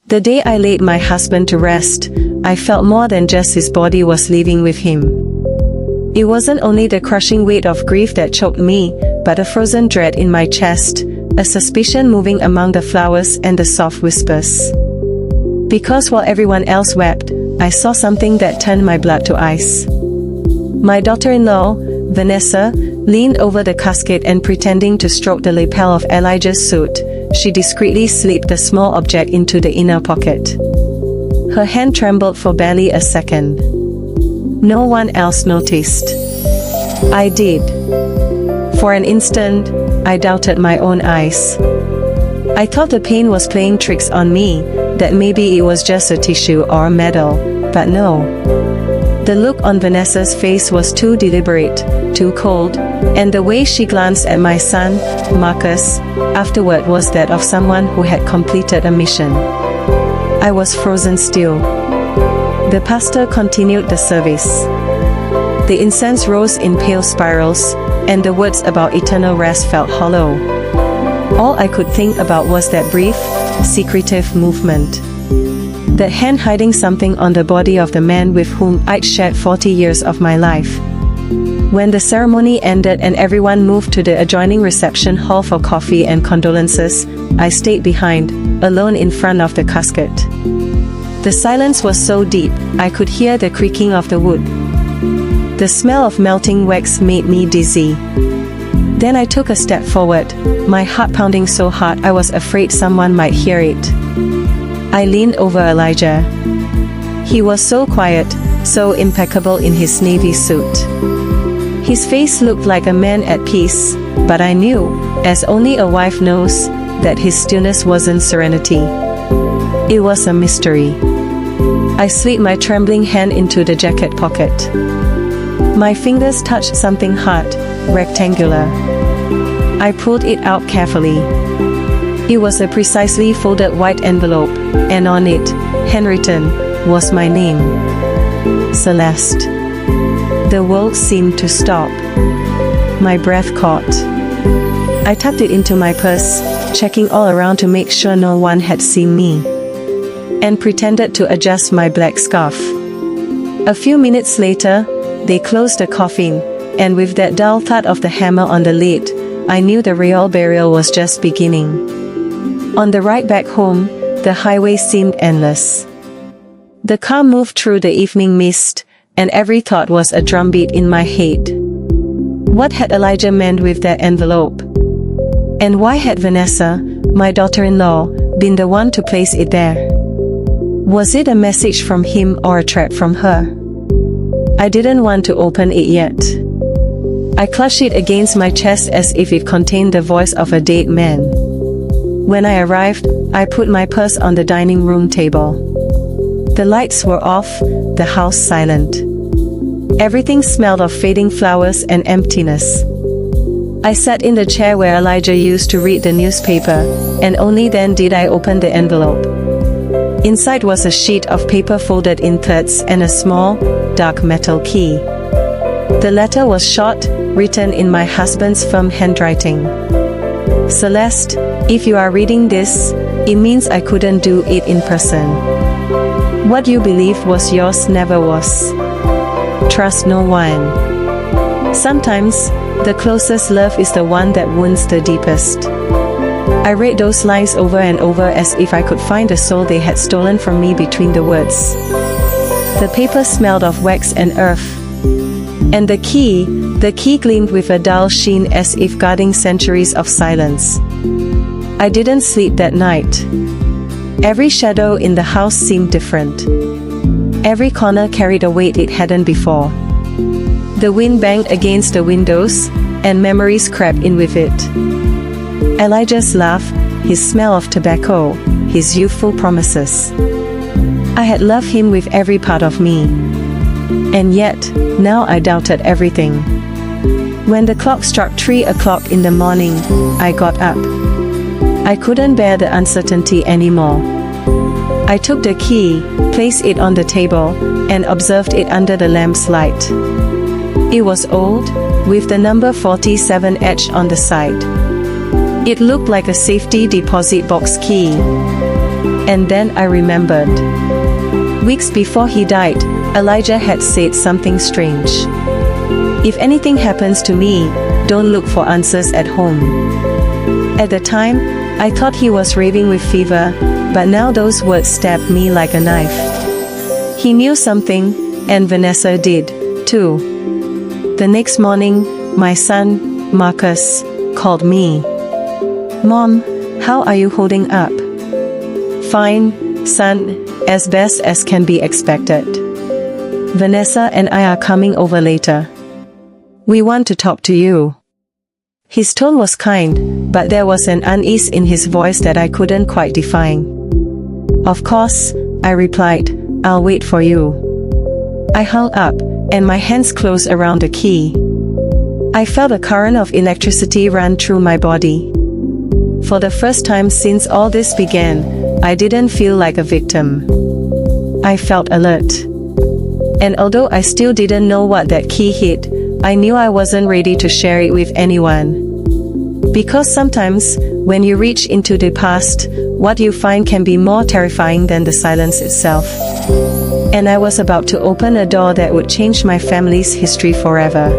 The day I laid my husband to rest, I felt more than just his body was leaving with him. It wasn't only the crushing weight of grief that choked me, but a frozen dread in my chest, a suspicion moving among the flowers and the soft whispers. Because while everyone else wept, I saw something that turned my blood to ice. My daughter-in-law, Vanessa, leaned over the casket and pretending to stroke the lapel of Elijah's suit, she discreetly slipped the small object into the inner pocket. Her hand trembled for barely a second. No one else noticed. I did. For an instant, I doubted my own eyes. I thought the pain was playing tricks on me, that maybe it was just a tissue or a medal, but no. The look on Vanessa's face was too deliberate, too cold, and the way she glanced at my son, Marcus, afterward was that of someone who had completed a mission. I was frozen still. The pastor continued the service. The incense rose in pale spirals, and the words about eternal rest felt hollow. All I could think about was that brief, secretive movement. That hand hiding something on the body of the man with whom I'd shared 40 years of my life. When the ceremony ended and everyone moved to the adjoining reception hall for coffee and condolences, I stayed behind, alone in front of the casket. The silence was so deep, I could hear the creaking of the wood. The smell of melting wax made me dizzy. Then I took a step forward, my heart pounding so hard I was afraid someone might hear it. I leaned over Elijah. He was so quiet, so impeccable in his navy suit. His face looked like a man at peace, but I knew, as only a wife knows, that his stillness wasn't serenity. It was a mystery. I slid my trembling hand into the jacket pocket. My fingers touched something hard, rectangular. I pulled it out carefully. It was a precisely folded white envelope, and on it, handwritten, was my name. Celeste. The world seemed to stop. My breath caught. I tucked it into my purse, checking all around to make sure no one had seen me, and pretended to adjust my black scarf. A few minutes later, they closed the coffin, and with that dull thud of the hammer on the lid, I knew the real burial was just beginning. On the ride back home, the highway seemed endless. The car moved through the evening mist, and every thought was a drumbeat in my head. What had Elijah meant with that envelope? And why had Vanessa, my daughter-in-law, been the one to place it there? Was it a message from him or a threat from her? I didn't want to open it yet. I clutched it against my chest as if it contained the voice of a dead man. When I arrived, I put my purse on the dining room table. The lights were off, the house silent. Everything smelled of fading flowers and emptiness. I sat in the chair where Elijah used to read the newspaper, and only then did I open the envelope. Inside was a sheet of paper folded in thirds and a small, dark metal key. The letter was short, written in my husband's firm handwriting. Celeste, if you are reading this, it means I couldn't do it in person. What you believed was yours never was. Trust no one. Sometimes, the closest love is the one that wounds the deepest. I read those lines over and over as if I could find the soul they had stolen from me between the words. The paper smelled of wax and earth. And the key gleamed with a dull sheen as if guarding centuries of silence. I didn't sleep that night. Every shadow in the house seemed different. Every corner carried a weight it hadn't before. The wind banged against the windows, and memories crept in with it. Elijah's laugh, his smell of tobacco, his youthful promises. I had loved him with every part of me. And yet, now I doubted everything. When the clock struck 3 o'clock in the morning, I got up. I couldn't bear the uncertainty anymore. I took the key, placed it on the table, and observed it under the lamp's light. It was old, with the number 47 etched on the side. It looked like a safety deposit box key. And then I remembered. Weeks before he died, Elijah had said something strange. If anything happens to me, don't look for answers at home. At the time, I thought he was raving with fever, but now those words stabbed me like a knife. He knew something, and Vanessa did, too. The next morning, my son, Marcus, called me. "Mom, how are you holding up?" "Fine, son, as best as can be expected. Vanessa and I are coming over later. We want to talk to you." His tone was kind, but there was an unease in his voice that I couldn't quite define. "Of course," I replied, "I'll wait for you." I hung up, and my hands closed around the key. I felt a current of electricity run through my body. For the first time since all this began, I didn't feel like a victim. I felt alert. And although I still didn't know what that key hid, I knew I wasn't ready to share it with anyone. Because sometimes, when you reach into the past, what you find can be more terrifying than the silence itself. And I was about to open a door that would change my family's history forever.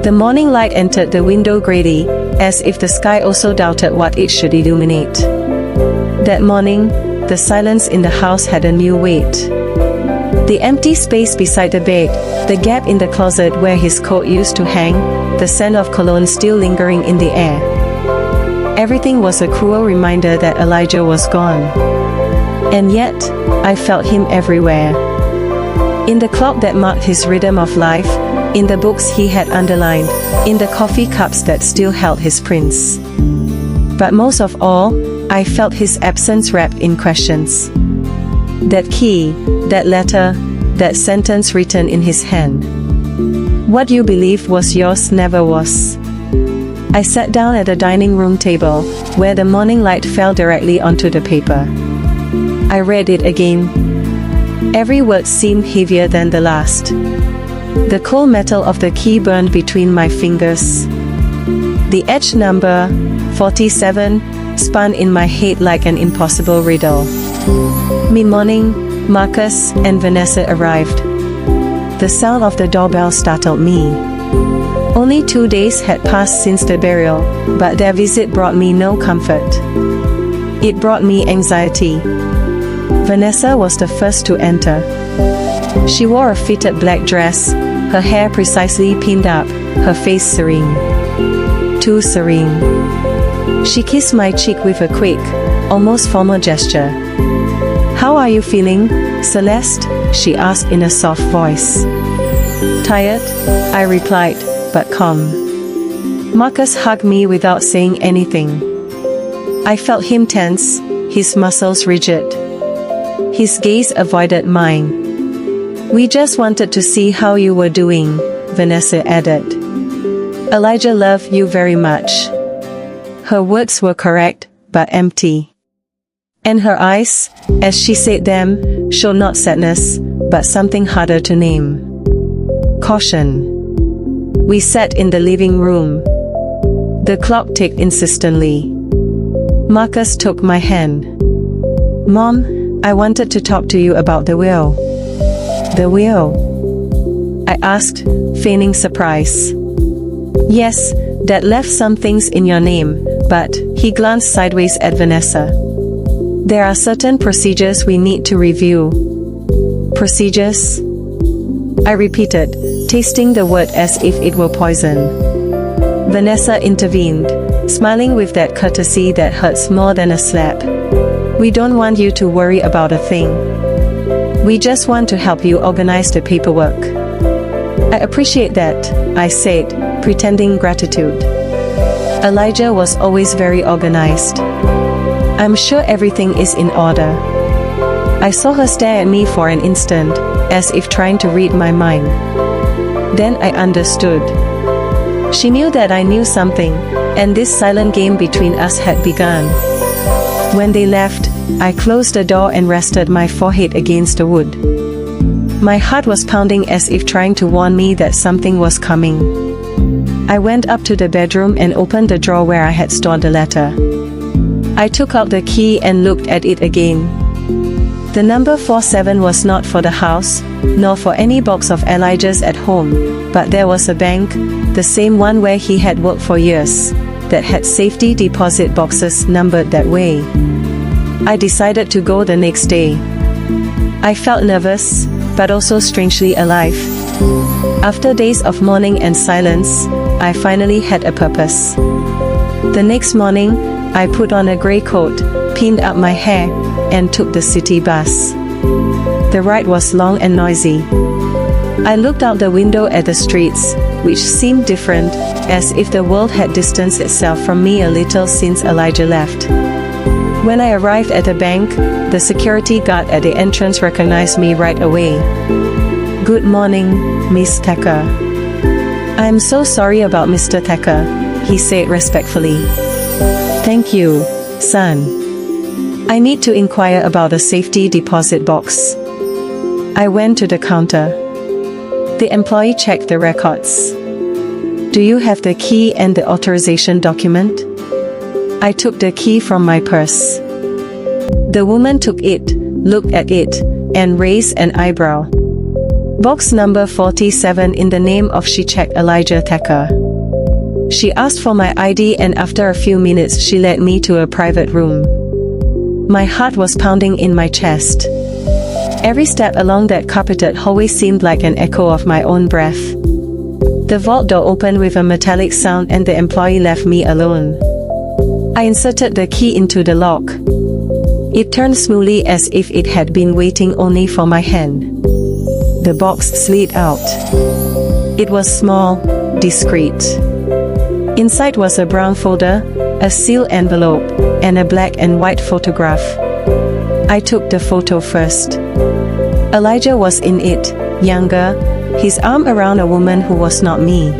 The morning light entered the window grayly, as if the sky also doubted what it should illuminate. That morning, the silence in the house had a new weight. The empty space beside the bed, the gap in the closet where his coat used to hang, the scent of cologne still lingering in the air. Everything was a cruel reminder that Elijah was gone. And yet, I felt him everywhere. In the clock that marked his rhythm of life, in the books he had underlined, in the coffee cups that still held his prints. But most of all, I felt his absence wrapped in questions. That key, that letter, that sentence written in his hand. What you believed was yours never was. I sat down at the dining room table, where the morning light fell directly onto the paper. I read it again. Every word seemed heavier than the last. The cold metal of the key burned between my fingers. The edge number, 47, spun in my head like an impossible riddle. Mid-morning, Marcus and Vanessa arrived. The sound of the doorbell startled me. Only 2 days had passed since the burial, but their visit brought me no comfort. It brought me anxiety. Vanessa was the first to enter. She wore a fitted black dress, her hair precisely pinned up, her face serene. Too serene. She kissed my cheek with a quick, almost formal gesture. "How are you feeling, Celeste?" she asked in a soft voice. "Tired," I replied, but calm. Marcus hugged me without saying anything. I felt him tense, his muscles rigid. His gaze avoided mine. "We just wanted to see how you were doing," Vanessa added. "Elijah loved you very much." Her words were correct, but empty. And her eyes, as she said them, showed not sadness, but something harder to name. Caution. We sat in the living room. The clock ticked insistently. Marcus took my hand. "Mom, I wanted to talk to you about the will." "The will?" I asked, feigning surprise. "Yes, that left some things in your name, but," he glanced sideways at Vanessa. "There are certain procedures we need to review." "Procedures?" I repeated, tasting the word as if it were poison. Vanessa intervened, smiling with that courtesy that hurts more than a slap. "We don't want you to worry about a thing. We just want to help you organize the paperwork." "I appreciate that," I said, pretending gratitude. Elijah was always very organized. "I'm sure everything is in order." I saw her stare at me for an instant, as if trying to read my mind. Then I understood. She knew that I knew something, and this silent game between us had begun. When they left, I closed the door and rested my forehead against the wood. My heart was pounding as if trying to warn me that something was coming. I went up to the bedroom and opened the drawer where I had stored the letter. I took out the key and looked at it again. The number 47 was not for the house, nor for any box of Elijah's at home, but there was a bank, the same one where he had worked for years, that had safety deposit boxes numbered that way. I decided to go the next day. I felt nervous, but also strangely alive. After days of mourning and silence, I finally had a purpose. The next morning, I put on a grey coat, pinned up my hair, and took the city bus. The ride was long and noisy. I looked out the window at the streets, which seemed different, as if the world had distanced itself from me a little since Elijah left. When I arrived at the bank, the security guard at the entrance recognized me right away. "Good morning, Miss Thacker." "I'm so sorry about Mr. Thacker," he said respectfully. "Thank you, son. I need to inquire about a safety deposit box." I went to the counter. The employee checked the records. "Do you have the key and the authorization document?" I took the key from my purse. The woman took it, looked at it, and raised an eyebrow. "Box number 47 in the name of," she checked, "Elijah Thacker." She asked for my ID, and after a few minutes she led me to a private room. My heart was pounding in my chest. Every step along that carpeted hallway seemed like an echo of my own breath. The vault door opened with a metallic sound and the employee left me alone. I inserted the key into the lock. It turned smoothly as if it had been waiting only for my hand. The box slid out. It was small, discreet. Inside was a brown folder, a sealed envelope, and a black and white photograph. I took the photo first. Elijah was in it, younger, his arm around a woman who was not me.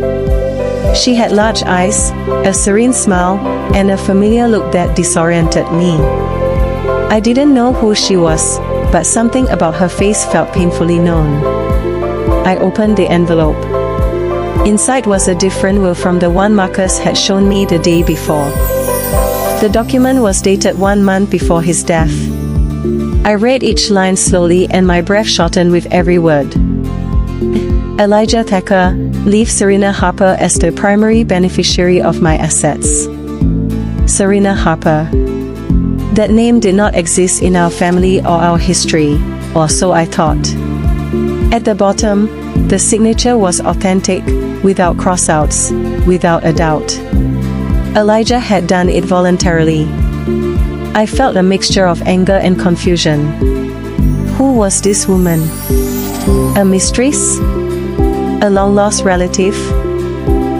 She had large eyes, a serene smile, and a familiar look that disoriented me. I didn't know who she was, but something about her face felt painfully known. I opened the envelope. Inside was a different will from the one Marcus had shown me the day before. The document was dated 1 month before his death. I read each line slowly and my breath shortened with every word. Elijah Thacker, leave Serena Harper as the primary beneficiary of my assets. Serena Harper. That name did not exist in our family or our history, or so I thought. At the bottom, the signature was authentic, without crossouts, without a doubt. Elijah had done it voluntarily. I felt a mixture of anger and confusion. Who was this woman? A mistress? A long-lost relative?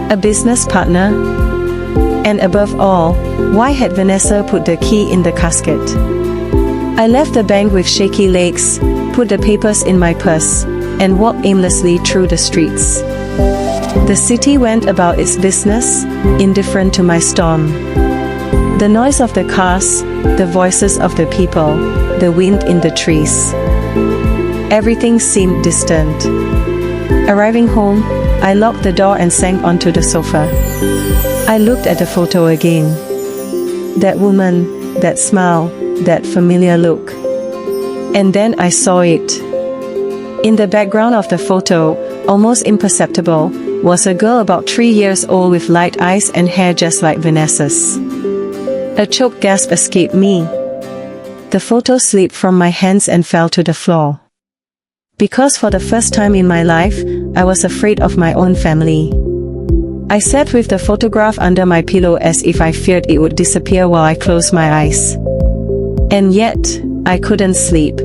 A business partner? And above all, why had Vanessa put the key in the casket? I left the bank with shaky legs, put the papers in my purse, and walked aimlessly through the streets. The city went about its business, indifferent to my storm. The noise of the cars, the voices of the people, the wind in the trees. Everything seemed distant. Arriving home, I locked the door and sank onto the sofa. I looked at the photo again. That woman, that smile, that familiar look. And then I saw it. In the background of the photo, almost imperceptible, was a girl about 3 years old with light eyes and hair just like Vanessa's. A choked gasp escaped me. The photo slipped from my hands and fell to the floor. Because for the first time in my life, I was afraid of my own family. I sat with the photograph under my pillow as if I feared it would disappear while I closed my eyes. And yet, I couldn't sleep.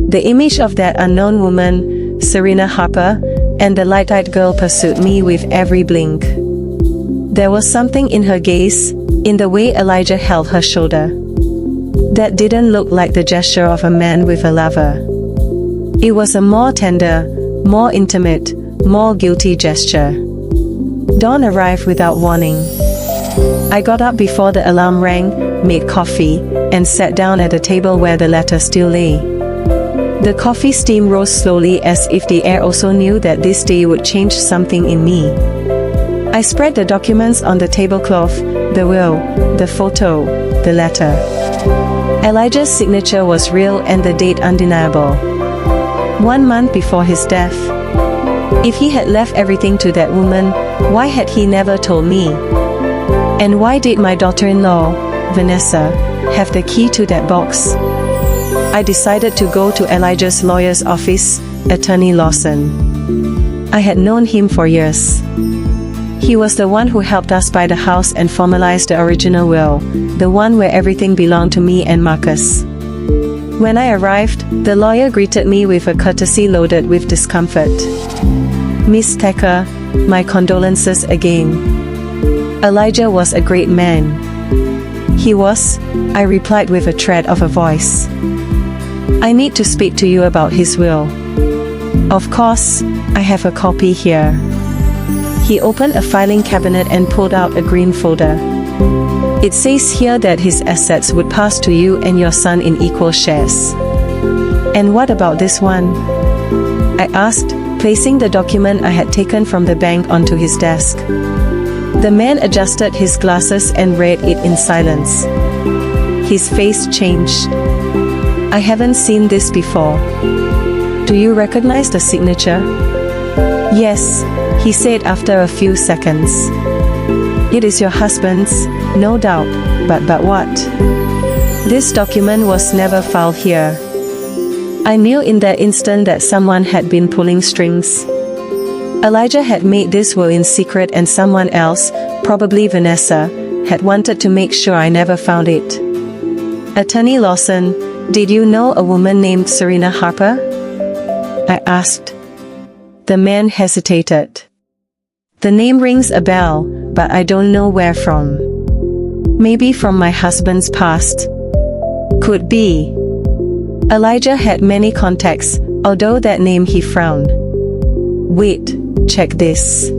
The image of that unknown woman, Serena Harper, and the light-eyed girl pursued me with every blink. There was something in her gaze, in the way Elijah held her shoulder, that didn't look like the gesture of a man with a lover. It was a more tender, more intimate, more guilty gesture. Dawn arrived without warning. I got up before the alarm rang, made coffee, and sat down at the table where the letter still lay. The coffee steam rose slowly as if the air also knew that this day would change something in me. I spread the documents on the tablecloth, the will, the photo, the letter. Elijah's signature was real and the date undeniable. 1 month before his death. If he had left everything to that woman, why had he never told me? And why did my daughter-in-law, Vanessa, have the key to that box? I decided to go to Elijah's lawyer's office, Attorney Lawson. I had known him for years. He was the one who helped us buy the house and formalized the original will, the one where everything belonged to me and Marcus. When I arrived, the lawyer greeted me with a courtesy loaded with discomfort. "Miss Thacker, my condolences again. Elijah was a great man." "He was," I replied with a tread of a voice. "I need to speak to you about his will." "Of course, I have a copy here." He opened a filing cabinet and pulled out a green folder. "It says here that his assets would pass to you and your son in equal shares." "And what about this one?" I asked, placing the document I had taken from the bank onto his desk. The man adjusted his glasses and read it in silence. His face changed. "I haven't seen this before. Do you recognize the signature?" "Yes," he said after a few seconds. "It is your husband's, no doubt, but what?" "This document was never filed here." I knew in that instant that someone had been pulling strings. Elijah had made this will in secret and someone else, probably Vanessa, had wanted to make sure I never found it. "Attorney Lawson, did you know a woman named Serena Harper?" I asked. The man hesitated. "The name rings a bell, but I don't know where from." "Maybe from my husband's past." "Could be." Elijah had many contacts, although that name he frowned. "Wait, check this."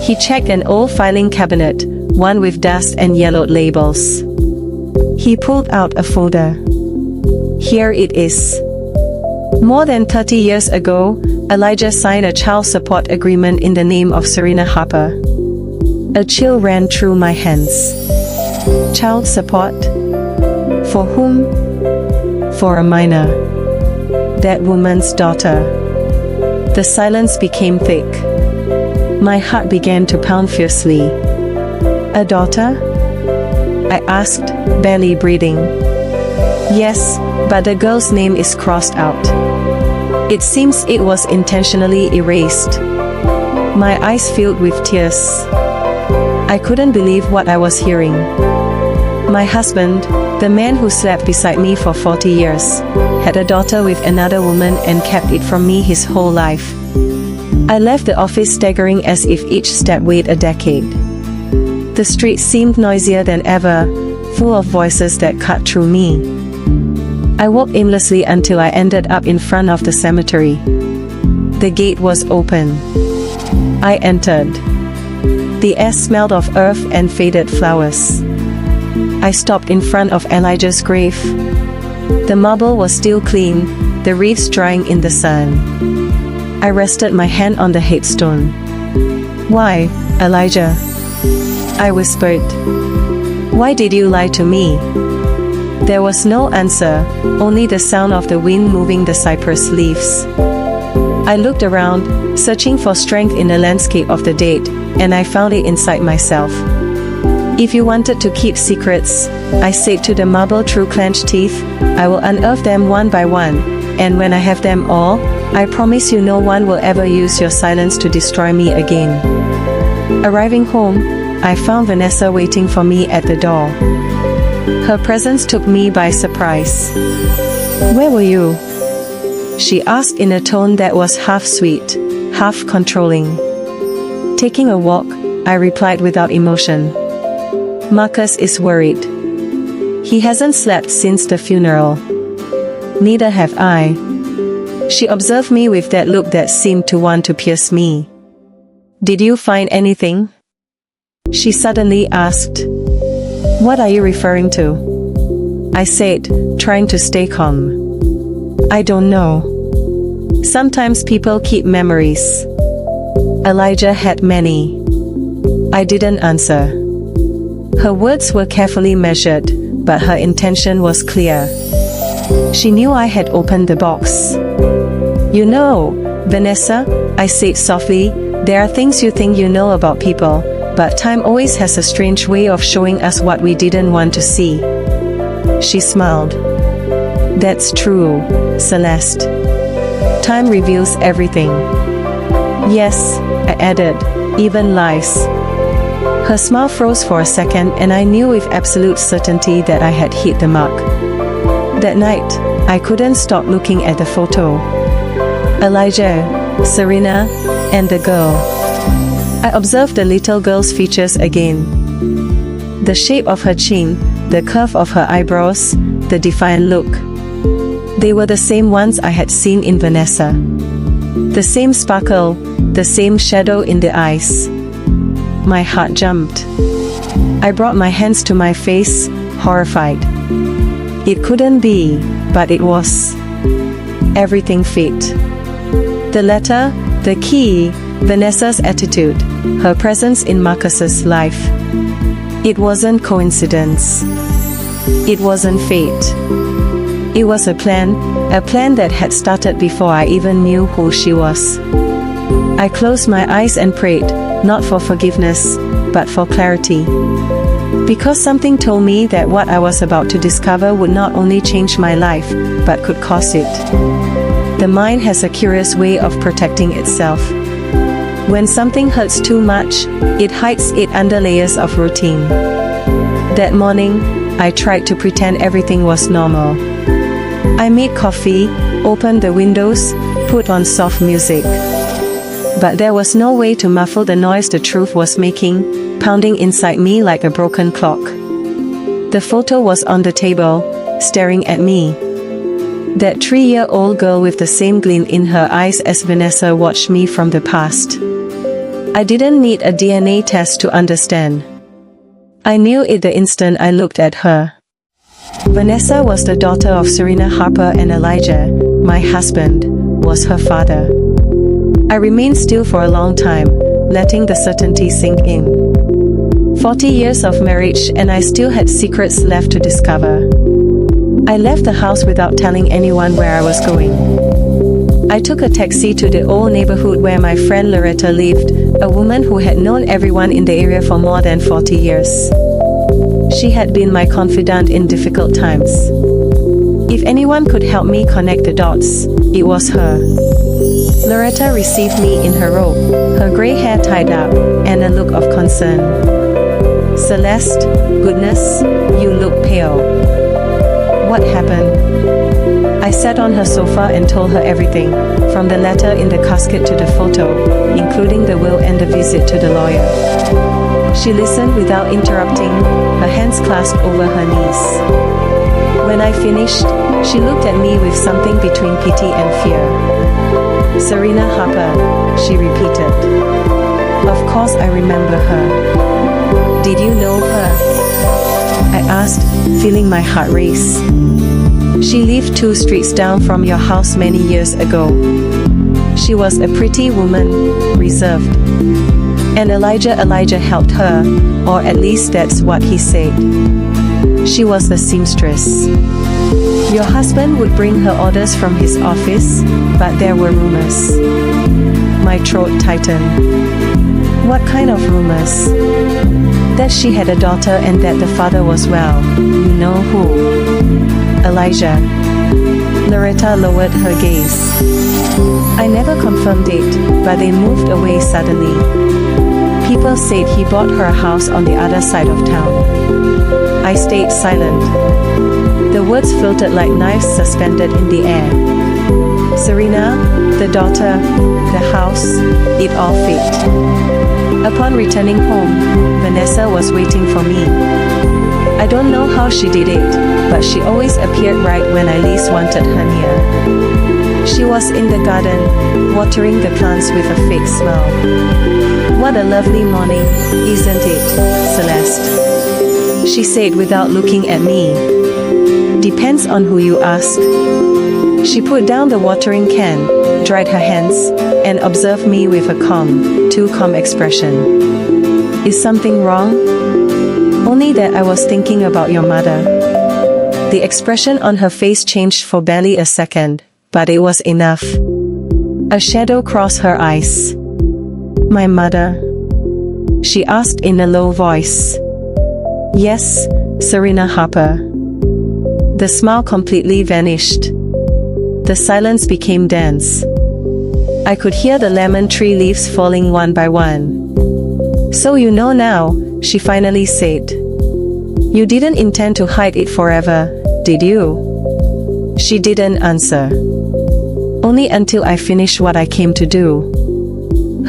He checked an old filing cabinet, one with dust and yellowed labels. He pulled out a folder. Here it is. More than 30 years ago, Elijah signed a child support agreement in the name of Serena Harper. A chill ran through my hands. Child support? For whom? For a minor. That woman's daughter. The silence became thick. My heart began to pound fiercely. "A daughter?" I asked, barely breathing. "Yes, but the girl's name is crossed out. It seems it was intentionally erased." My eyes filled with tears. I couldn't believe what I was hearing. My husband, the man who slept beside me for 40 years, had a daughter with another woman and kept it from me his whole life. I left the office staggering as if each step weighed a decade. The street seemed noisier than ever, full of voices that cut through me. I walked aimlessly until I ended up in front of the cemetery. The gate was open. I entered. The air smelled of earth and faded flowers. I stopped in front of Elijah's grave. The marble was still clean, the wreaths drying in the sun. I rested my hand on the headstone. "Why, Elijah?" I whispered. "Why did you lie to me?" There was no answer, only the sound of the wind moving the cypress leaves. I looked around, searching for strength in the landscape of the dead, and I found it inside myself. "If you wanted to keep secrets," I said to the marble through clenched teeth, "I will unearth them one by one, and when I have them all, I promise you no one will ever use your silence to destroy me again." Arriving home, I found Vanessa waiting for me at the door. Her presence took me by surprise. "Where were you?" she asked in a tone that was half sweet, half controlling. "Taking a walk," I replied without emotion. "Marcus is worried. He hasn't slept since the funeral." "Neither have I." She observed me with that look that seemed to want to pierce me. "Did you find anything?" she suddenly asked. "What are you referring to?" I said, trying to stay calm. "I don't know. Sometimes people keep memories. Elijah had many." I didn't answer. Her words were carefully measured, but her intention was clear. She knew I had opened the box. "You know, Vanessa," I said softly, "there are things you think you know about people, but time always has a strange way of showing us what we didn't want to see." She smiled. "That's true, Celeste. Time reveals everything." "Yes," I added, "even lies." Her smile froze for a second, and I knew with absolute certainty that I had hit the mark. That night, I couldn't stop looking at the photo. Elijah, Serena, and the girl. I observed the little girl's features again. The shape of her chin, the curve of her eyebrows, the defiant look. They were the same ones I had seen in Vanessa. The same sparkle, the same shadow in the eyes. My heart jumped. I brought my hands to my face, horrified. It couldn't be, but it was. Everything fit. The letter, the key, Vanessa's attitude, her presence in Marcus's life. It wasn't coincidence. It wasn't fate. It was a plan that had started before I even knew who she was. I closed my eyes and prayed, not for forgiveness, but for clarity. Because something told me that what I was about to discover would not only change my life, but could cause it. The mind has a curious way of protecting itself. When something hurts too much, it hides it under layers of routine. That morning, I tried to pretend everything was normal. I made coffee, opened the windows, put on soft music. But there was no way to muffle the noise the truth was making, pounding inside me like a broken clock. The photo was on the table, staring at me. That 3-year-old girl with the same gleam in her eyes as Vanessa watched me from the past. I didn't need a DNA test to understand. I knew it the instant I looked at her. Vanessa was the daughter of Serena Harper, and Elijah, my husband, was her father. I remained still for a long time, letting the certainty sink in. 40 years of marriage, and I still had secrets left to discover. I left the house without telling anyone where I was going. I took a taxi to the old neighborhood where my friend Loretta lived, a woman who had known everyone in the area for more than 40 years. She had been my confidant in difficult times. If anyone could help me connect the dots, it was her. Loretta received me in her robe, her gray hair tied up, and a look of concern. "Celeste, goodness, you look pale. What happened?" I sat on her sofa and told her everything, from the letter in the casket to the photo, including the will and the visit to the lawyer. She listened without interrupting, her hands clasped over her knees. When I finished, she looked at me with something between pity and fear. "Serena Harper," she repeated. Of course I remember her. "Did you know her?" I asked, feeling my heart race. "She lived 2 streets down from your house many years ago. She was a pretty woman, reserved. And Elijah helped her, or at least that's what he said. She was a seamstress. Your husband would bring her orders from his office, but there were rumors." My throat tightened. "What kind of rumors?" "That she had a daughter and that the father was well. You know who?" "Elijah." Loretta lowered her gaze. "I never confirmed it, but they moved away suddenly. People said he bought her a house on the other side of town." I stayed silent. The words floated like knives suspended in the air. Serena, the daughter, the house, it all fit. Upon returning home, Vanessa was waiting for me. I don't know how she did it, but she always appeared right when I least wanted her near. She was in the garden, watering the plants with a fake smile. "What a lovely morning, isn't it, Celeste?" she said without looking at me. "Depends on who you ask." She put down the watering can, dried her hands, and observed me with a too calm expression. "Is something wrong?" "Only that I was thinking about your mother." The expression on her face changed for barely a second, but it was enough. A shadow crossed her eyes. "My mother?" she asked in a low voice. "Yes, Serena Harper." The smile completely vanished. The silence became dense. I could hear the lemon tree leaves falling one by one. "So you know now," she finally said. "You didn't intend to hide it forever, did you?" She didn't answer. "Only until I finished what I came to do."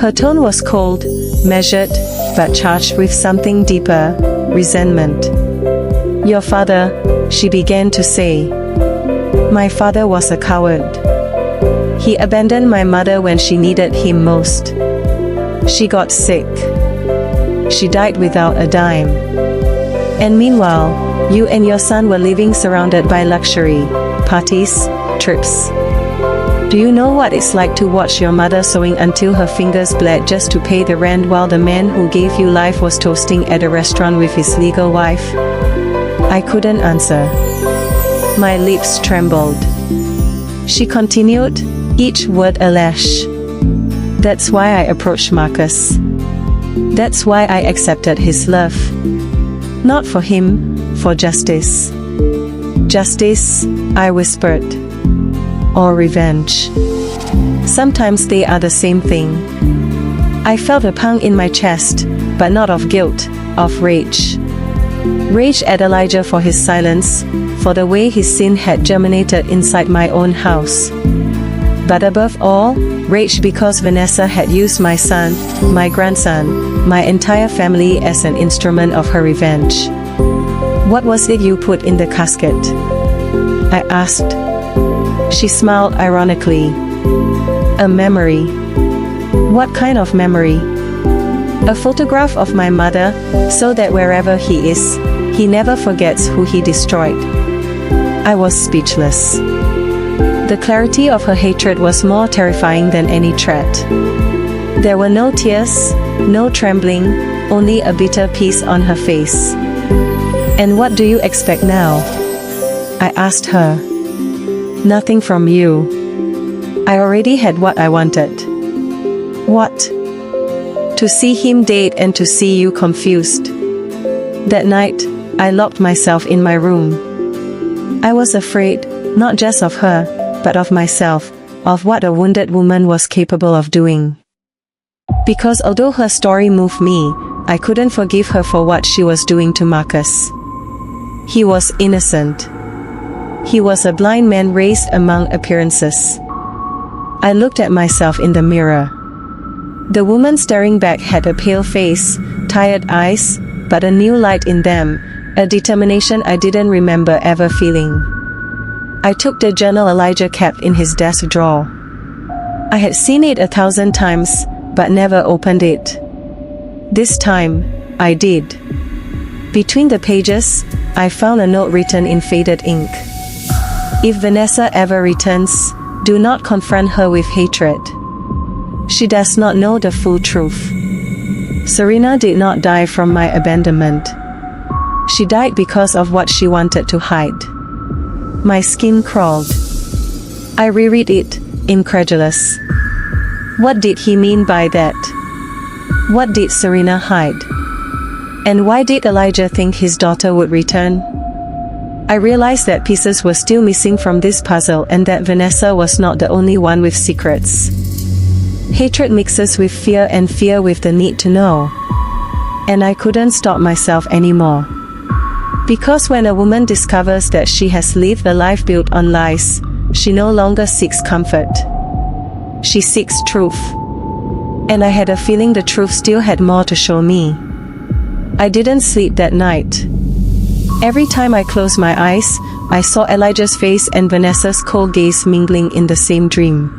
Her tone was cold, measured, but charged with something deeper, resentment. "Your father," she began to say. "My father was a coward. He abandoned my mother when she needed him most. She got sick. She died without a dime. And meanwhile, you and your son were living surrounded by luxury, parties, trips. Do you know what it's like to watch your mother sewing until her fingers bled just to pay the rent while the man who gave you life was toasting at a restaurant with his legal wife?" I couldn't answer. My lips trembled. She continued, each word a lash. "That's why I approached Marcus. That's why I accepted his love. Not for him, for justice." "Justice," I whispered. "Or revenge. Sometimes they are the same thing." I felt a pang in my chest, but not of guilt, of rage. Rage at Elijah for his silence, for the way his sin had germinated inside my own house. But above all, rage because Vanessa had used my son, my grandson, my entire family as an instrument of her revenge. "What was it you put in the casket?" I asked. She smiled ironically. "A memory." "What kind of memory?" "A photograph of my mother, so that wherever he is, he never forgets who he destroyed." I was speechless. The clarity of her hatred was more terrifying than any threat. There were no tears, no trembling, only a bitter peace on her face. "And what do you expect now?" I asked her. "Nothing from you. I already had what I wanted." "What?" "To see him dead and to see you confused." That night, I locked myself in my room. I was afraid, not just of her, but of myself, of what a wounded woman was capable of doing. Because although her story moved me, I couldn't forgive her for what she was doing to Marcus. He was innocent. He was a blind man raised among appearances. I looked at myself in the mirror. The woman staring back had a pale face, tired eyes, but a new light in them, a determination I didn't remember ever feeling. I took the journal Elijah kept in his desk drawer. I had seen it 1,000 times, but never opened it. This time, I did. Between the pages, I found a note written in faded ink. "If Vanessa ever returns, do not confront her with hatred. She does not know the full truth. Serena did not die from my abandonment. She died because of what she wanted to hide." My skin crawled. I reread it, incredulous. What did he mean by that? What did Serena hide? And why did Elijah think his daughter would return? I realized that pieces were still missing from this puzzle and that Vanessa was not the only one with secrets. Hatred mixes with fear and fear with the need to know. And I couldn't stop myself anymore. Because when a woman discovers that she has lived a life built on lies, she no longer seeks comfort. She seeks truth. And I had a feeling the truth still had more to show me. I didn't sleep that night. Every time I closed my eyes, I saw Elijah's face and Vanessa's cold gaze mingling in the same dream.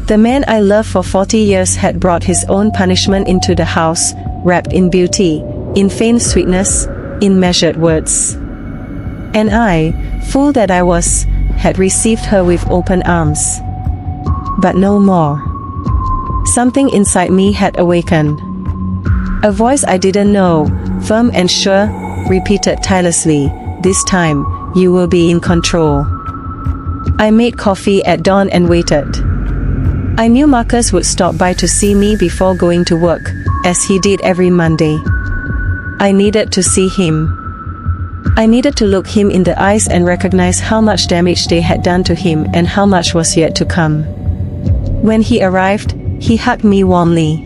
The man I loved for 40 years had brought his own punishment into the house, wrapped in beauty, in faint sweetness, in measured words. And I, fool that I was, had received her with open arms. But no more. Something inside me had awakened. A voice I didn't know, firm and sure, repeated tirelessly, "This time, you will be in control. I made coffee at dawn and waited. I knew Marcus would stop by to see me before going to work, as he did every Monday. I needed to see him. I needed to look him in the eyes and recognize how much damage they had done to him and how much was yet to come. When he arrived, he hugged me warmly.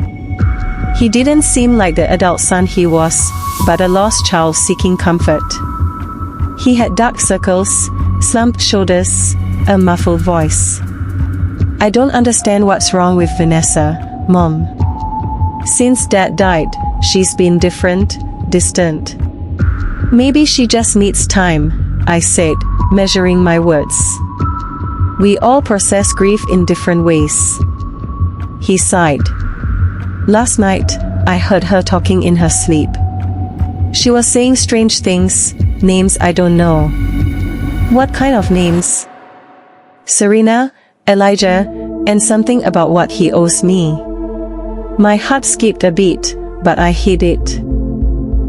He didn't seem like the adult son he was, but a lost child seeking comfort. He had dark circles, slumped shoulders, a muffled voice. I don't understand what's wrong with Vanessa, Mom. Since Dad died, she's been different, distant. Maybe she just needs time, I said, measuring my words. We all process grief in different ways. He sighed. Last night, I heard her talking in her sleep. She was saying strange things, names I don't know. What kind of names? Serena, Elijah, and something about what he owes me. My heart skipped a beat, but I hid it.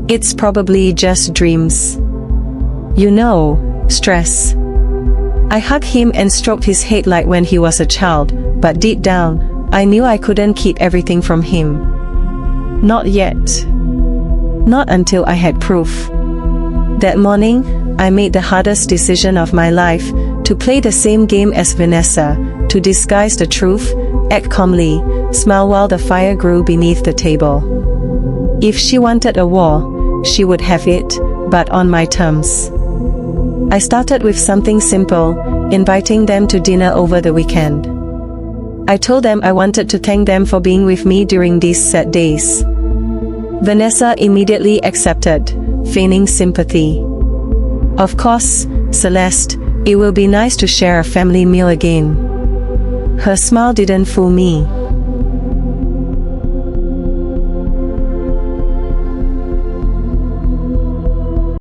It's probably just dreams. You know, stress. I hugged him and stroked his head like when he was a child, but deep down, I knew I couldn't keep everything from him. Not yet. Not until I had proof. That morning, I made the hardest decision of my life, to play the same game as Vanessa, to disguise the truth, act calmly, smile while the fire grew beneath the table. If she wanted a war, she would have it, but on my terms. I started with something simple, inviting them to dinner over the weekend. I told them I wanted to thank them for being with me during these sad days. Vanessa immediately accepted, feigning sympathy. Of course, Celeste, it will be nice to share a family meal again. Her smile didn't fool me.